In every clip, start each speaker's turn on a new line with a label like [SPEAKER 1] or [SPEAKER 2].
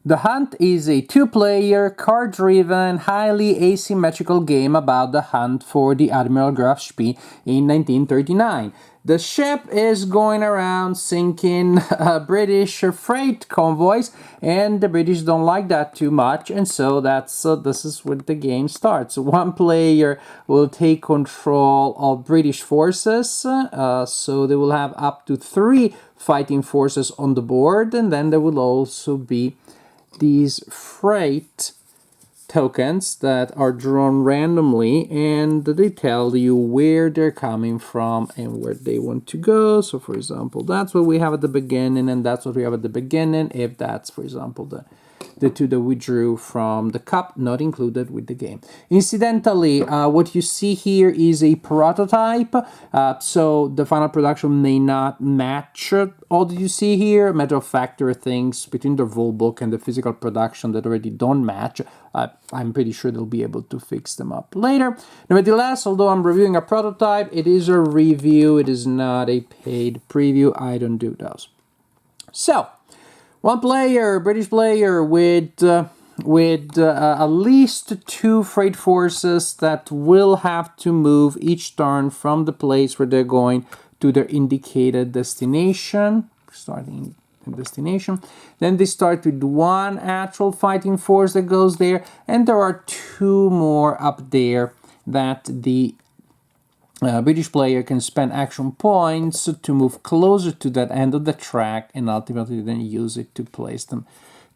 [SPEAKER 1] The Hunt is a two-player, card-driven, highly asymmetrical game about the hunt for the Admiral Graf Spee in 1939. The ship is going around sinking British freight convoys, and the British don't like that too much, and so this is where the game starts. One player will take control of British forces, so they will have up to 3 fighting forces on the board, and then there will also be these freight tokens that are drawn randomly, and they tell you where they're coming from and where they want to go. So for example, that's what we have at the beginning, and that's what we have at the beginning, if that's, for example, the two that we drew from the cup, not included with the game. Incidentally, what you see here is a prototype, so the final production may not match all that you see here. Matter of fact, there are things between the rule book and the physical production that already don't match. I'm pretty sure they'll be able to fix them up later. Nevertheless, although I'm reviewing a prototype, it is a review, it is not a paid preview. I don't do those. So, one player, British player, with at least 2 freight forces that will have to move each turn from the place where they're going to their indicated destination, starting in destination. Then they start with 1 actual fighting force that goes there, and there are 2 more up there that the British player can spend action points to move closer to that end of the track, and ultimately then use it to place them,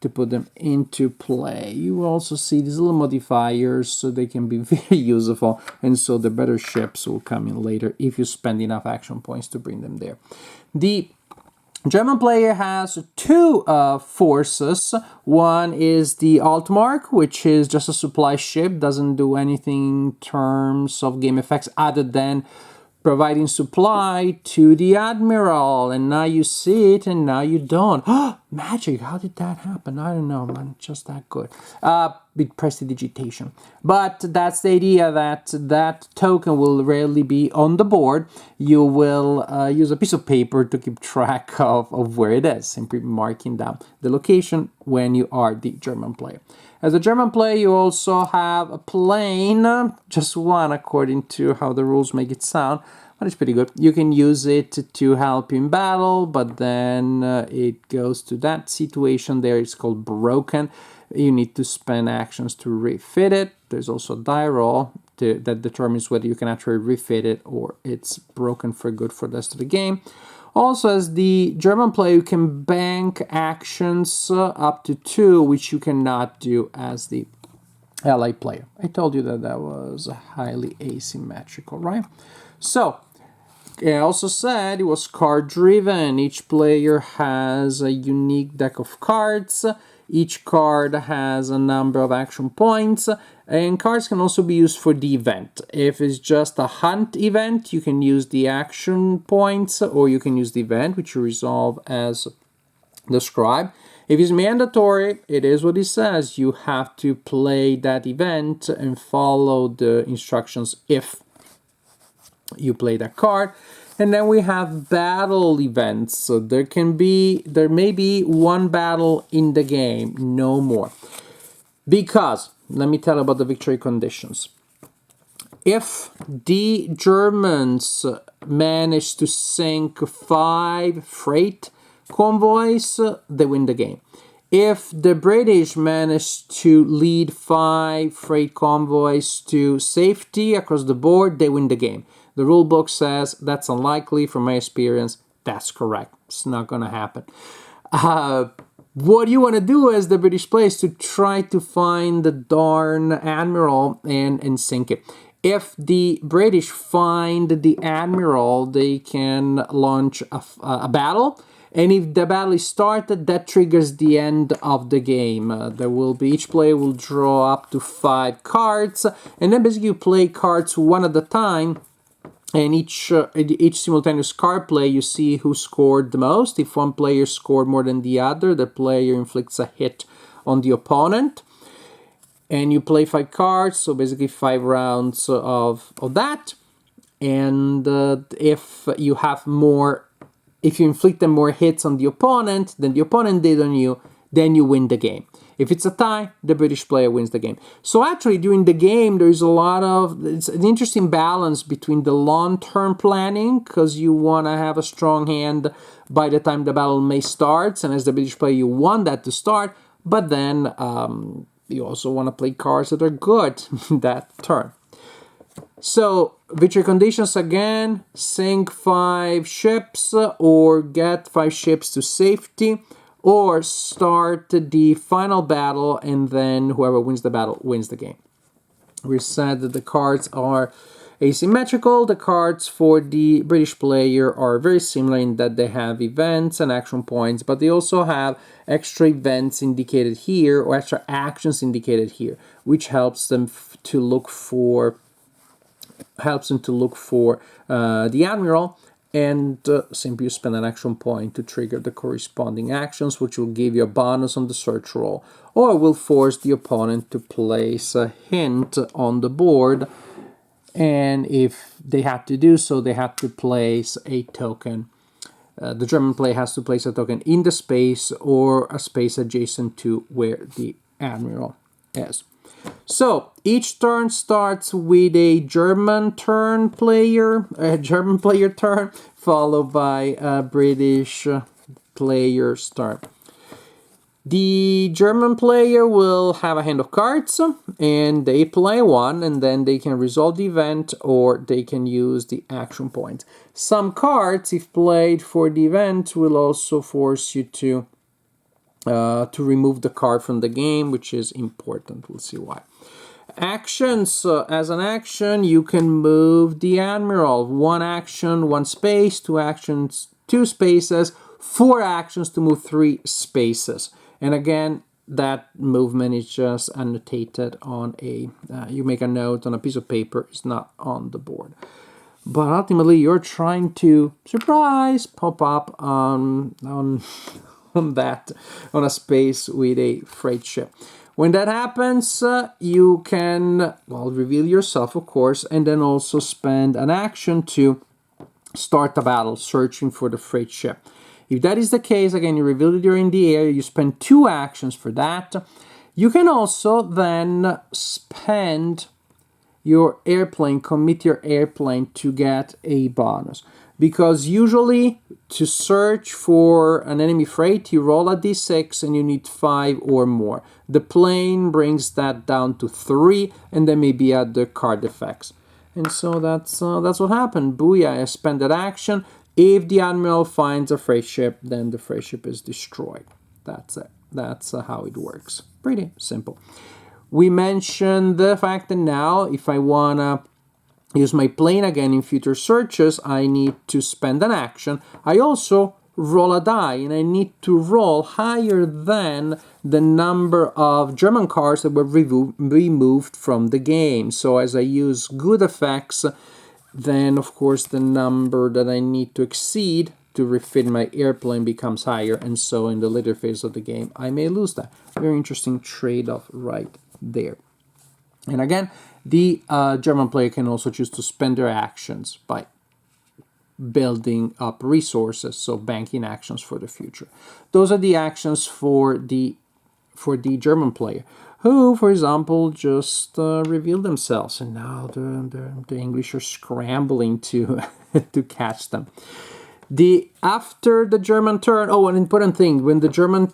[SPEAKER 1] to put them into play. You will also see these little modifiers, so they can be very useful, and so the better ships will come in later if you spend enough action points to bring them there. The German player has 2 forces. One is the Altmark, which is just a supply ship, doesn't do anything in terms of game effects other than providing supply to the Admiral. And now you see it, and now you don't. Magic, how did that happen? I don't know, man, just that good. With prestidigitation. But that's the idea, that that token will rarely be on the board. You will use a piece of paper to keep track of where it is, simply marking down the location when you are the German player. As a German player, you also have a plane, just one according to how the rules make it sound, but it's pretty good. You can use it to help in battle, but then it goes to that situation there. It's called broken. You need to spend actions to refit it. There's also a die roll that determines whether you can actually refit it or it's broken for good for the rest of the game. Also, as the German player, you can bank actions up to 2, which you cannot do as the Allied player. I told you that that was highly asymmetrical, right? So, I also said it was card-driven. Each player has a unique deck of cards. Each card has a number of action points, and cards can also be used for the event. If it's just a hunt event, you can use the action points, or you can use the event, which you resolve as described. If it's mandatory, it is what it says. You have to play that event and follow the instructions if you play that card. And then we have battle events. So there may be 1 battle in the game, no more. Because, let me tell you about the victory conditions. If the Germans manage to sink 5 freight convoys, they win the game. If the British manage to lead 5 freight convoys to safety across the board, they win the game. The rulebook says that's unlikely. From my experience, that's correct. It's not going to happen. What you want to do as the British player is to try to find the darn Admiral and sink it. If the British find the Admiral, they can launch a battle. And if the battle is started, that triggers the end of the game. There will be, each player will draw up to 5 cards. And then basically you play cards 1 at a time. And each simultaneous card play, you see who scored the most. If one player scored more than the other, the player inflicts a hit on the opponent. And you play 5 cards, so basically 5 rounds of that. And if you inflict them more hits on the opponent than the opponent did on you, then you win the game. If it's a tie, the British player wins the game. So actually, during the game, there's it's an interesting balance between the long-term planning, because you want to have a strong hand by the time the battle may starts, and as the British player, you want that to start, but then you also want to play cards that are good that turn. So, victory conditions again, sink 5 ships or get 5 ships to safety, or start the final battle and then whoever wins the battle wins the game. We said that the cards are asymmetrical. The cards for the British player are very similar in that they have events and action points, but they also have extra events indicated here or extra actions indicated here, which helps them to look for the admiral, and simply you spend an action point to trigger the corresponding actions, which will give you a bonus on the search roll, or will force the opponent to place a hint on the board, and if they have to do so, they have to place a token. The German player has to place a token in the space or a space adjacent to where the admiral is. So each turn starts with a German player turn, followed by a British player's turn. The German player will have a hand of cards, and they play one, and then they can resolve the event or they can use the action point. Some cards, if played for the event, will also force you to remove the card from the game, which is important. We'll see why. Actions. As an action, you can move the admiral. 1 action, 1 space. 2 actions, 2 spaces. 4 actions to move 3 spaces. And again, that movement is just annotated on you make a note on a piece of paper. It's not on the board. But ultimately, you're trying to, surprise, pop up on a space with a freight ship. When that happens, you can, reveal yourself, of course, and then also spend an action to start the battle, searching for the freight ship. If that is the case, again, you reveal it, you're in the air, you spend 2 actions for that. You can also then spend your airplane, commit your airplane to get a bonus. Because usually, to search for an enemy freight, you roll a d6 and you need 5 or more. The plane brings that down to 3, and then maybe add the card effects. And so that's what happened. Booyah, I spent that action. If the admiral finds a freight ship, then the freight ship is destroyed. That's it. That's how it works. Pretty simple. We mentioned the fact that now, if I want to use my plane again in future searches, I need to spend an action. I also roll a die, and I need to roll higher than the number of German cards that were removed from the game. So as I use good effects, then of course the number that I need to exceed to refit my airplane becomes higher, and so in the later phase of the game I may lose that. Very interesting trade-off right there. And again, the German player can also choose to spend their actions by building up resources, so banking actions for the future. Those are the actions for the German player, who, for example, just revealed themselves, and now the English are scrambling to to catch them. After the German turn, an important thing, when the German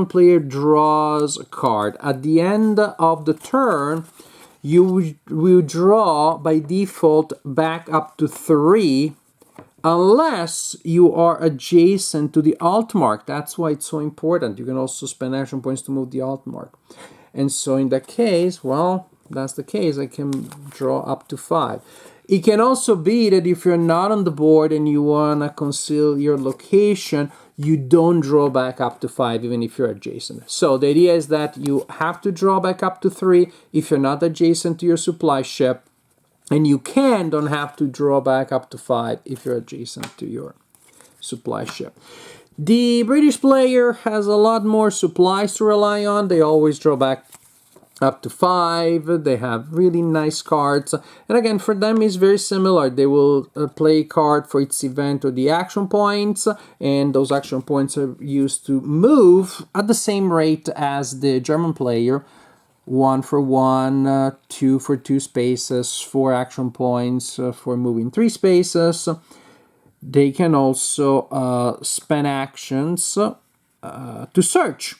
[SPEAKER 1] player draws a card at the end of the turn, you will draw by default back up to 3, unless you are adjacent to the alt mark. That's why it's so important. You can also spend action points to move the alt mark. And so in that case, that's the case. I can draw up to 5. It can also be that if you're not on the board and you want to conceal your location, you don't draw back up to 5, even if you're adjacent. So the idea is that you have to draw back up to 3 if you're not adjacent to your supply ship, and you don't have to draw back up to 5 if you're adjacent to your supply ship. The British player has a lot more supplies to rely on. They always draw back up to 5. They have really nice cards, and again, for them it's very similar. They will play a card for each event or the action points, and those action points are used to move at the same rate as the German player. 1 for 1, 2 for 2 spaces, 4 action points for moving 3 spaces. They can also spend actions to search.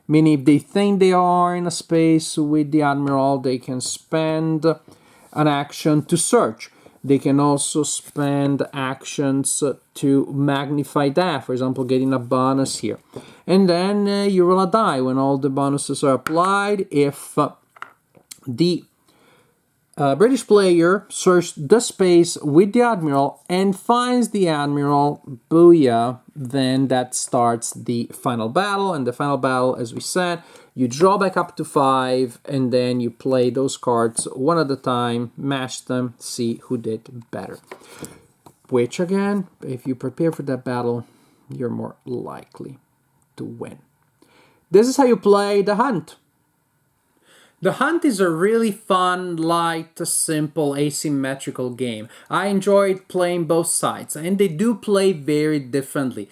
[SPEAKER 1] Meaning, if they think they are in a space with the Admiral, they can spend an action to search. They can also spend actions to magnify that, for example, getting a bonus here. And then you roll a die when all the bonuses are applied. If the British player searched the space with the Admiral and finds the Admiral, booyah, then that starts the final battle. And the final battle, as we said, you draw back up to 5, and then you play those cards one at a time, mash them, see who did better. Which, again, if you prepare for that battle, you're more likely to win. This is how you play The Hunt. The Hunt is a really fun, light, simple, asymmetrical game. I enjoyed playing both sides, and they do play very differently.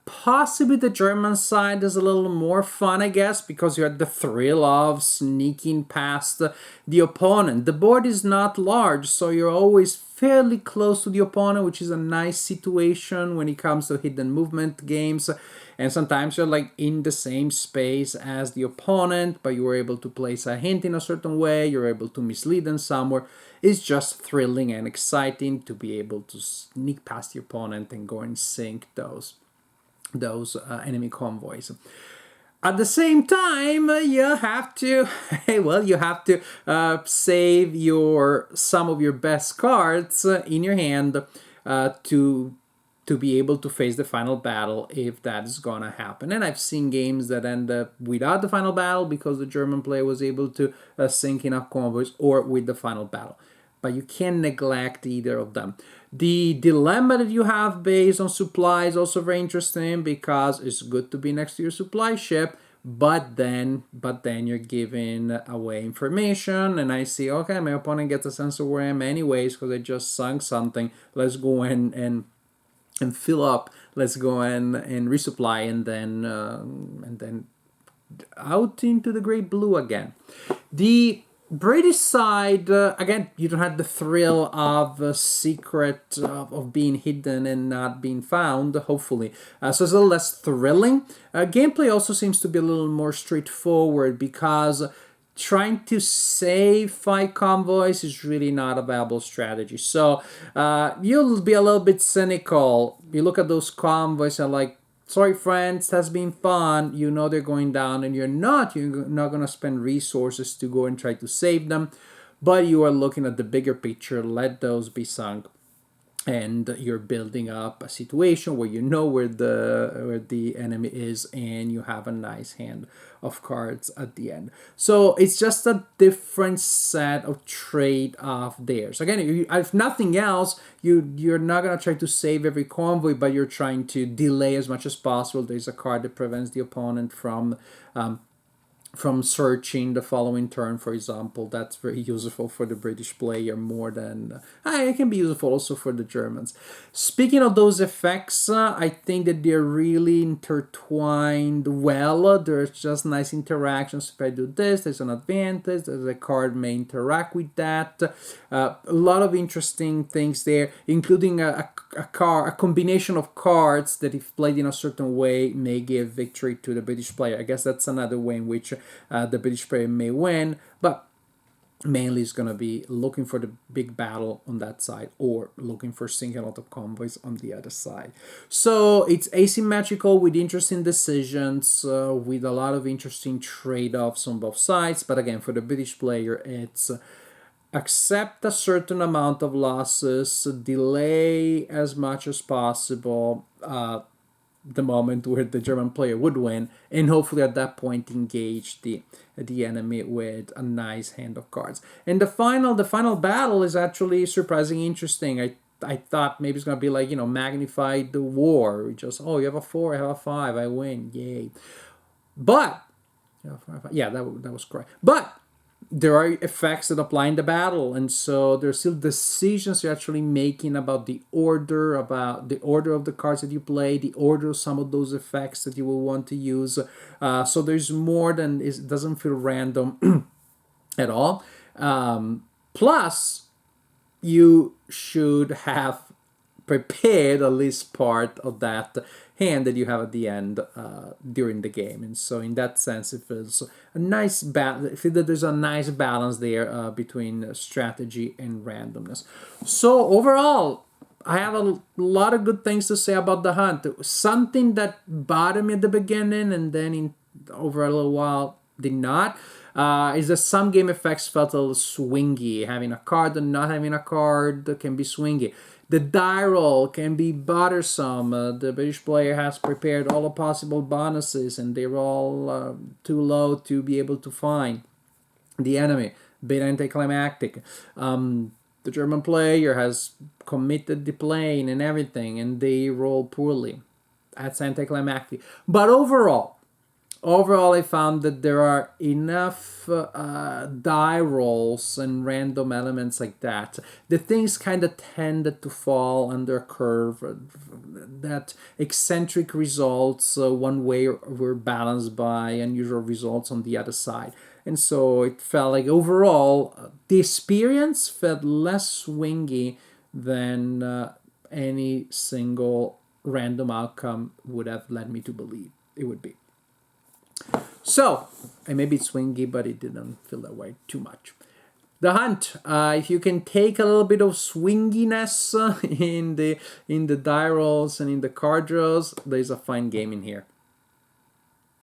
[SPEAKER 1] Possibly the German side is a little more fun, I guess, because you had the thrill of sneaking past the opponent. The board is not large, so you're always fairly close to the opponent, which is a nice situation when it comes to hidden movement games. And sometimes you're like in the same space as the opponent, but you were able to place a hint in a certain way, you're able to mislead them somewhere. It's just thrilling and exciting to be able to sneak past the opponent and go and sink those enemy convoys. At the same time, you have to, save some of your best cards in your hand to be able to face the final battle if that is gonna happen. And I've seen games that end up without the final battle because the German player was able to sink enough convoys, or with the final battle. But you can't neglect either of them. The dilemma that you have based on supply is also very interesting, because it's good to be next to your supply ship, but then you're giving away information, and I see, okay, my opponent gets a sense of where I am anyways because I just sunk something. Let's go and fill up. Let's go and resupply, and then out into the great blue again. The British side, again, you don't have the thrill of a secret of being hidden and not being found, hopefully. So it's a little less thrilling. Gameplay also seems to be a little more straightforward, because trying to save 5 convoys is really not a viable strategy. So you'll be a little bit cynical. You look at those convoys and like, sorry friends, has been fun. You know they're going down, and you're not going to spend resources to go and try to save them, but you are looking at the bigger picture. Let those be sunk, and you're building up a situation where you know where the enemy is, and you have a nice hand of cards at the end. So it's just a different set of trade-off there. So again, if nothing else, you're not gonna try to save every convoy, but you're trying to delay as much as possible. There's a card that prevents the opponent from searching the following turn, for example. That's very useful for the British player, more than it can be useful also for the Germans. Speaking of those effects, I think that they're really intertwined well. There's just nice interactions. If I do this, there's an advantage. The card may interact with that. A lot of interesting things there, including a combination of cards that, if played in a certain way, may give victory to the British player. I guess that's another way in which the British player may win, but mainly is going to be looking for the big battle on that side, or looking for sinking a lot of convoys on the other side. So it's asymmetrical with interesting decisions, with a lot of interesting trade-offs on both sides. But again, for the British player, it's accept a certain amount of losses, delay as much as possible the moment where the German player would win, and hopefully at that point engage the enemy with a nice hand of cards. And the final battle is actually surprisingly interesting. I thought maybe it's gonna be like, magnified the war. Just, you have a 4, I have a 5, I win, yay. But Yeah, that was correct. But there are effects that apply in the battle, and so there's still decisions you're actually making about the order of the cards that you play, the order of some of those effects that you will want to use. So there's more than it doesn't feel random at all. Plus, you should have prepared at least part of that hand that you have at the end during the game. And so, in that sense, it feels a nice balance. I feel that there's a nice balance there between strategy and randomness. So, overall, I have a lot of good things to say about the hunt. Something that bothered me at the beginning, and then over a little while did not. Is that some game effects felt a little swingy. Having a card and not having a card can be swingy. The die roll can be bothersome. The British player has prepared all the possible bonuses, and they're all too low to be able to find the enemy. Bit anticlimactic. The German player has committed the plane and everything, and they roll poorly. That's anticlimactic. But overall, I found that there are enough die rolls and random elements like that. The things kind of tended to fall under a curve. That eccentric results one way were balanced by unusual results on the other side. And so it felt like overall, the experience felt less swingy than any single random outcome would have led me to believe it would be. So, and maybe it's swingy, but it didn't feel that way too much. The Hunt. If you can take a little bit of swinginess in the die rolls and in the card draws, there's a fine game in here.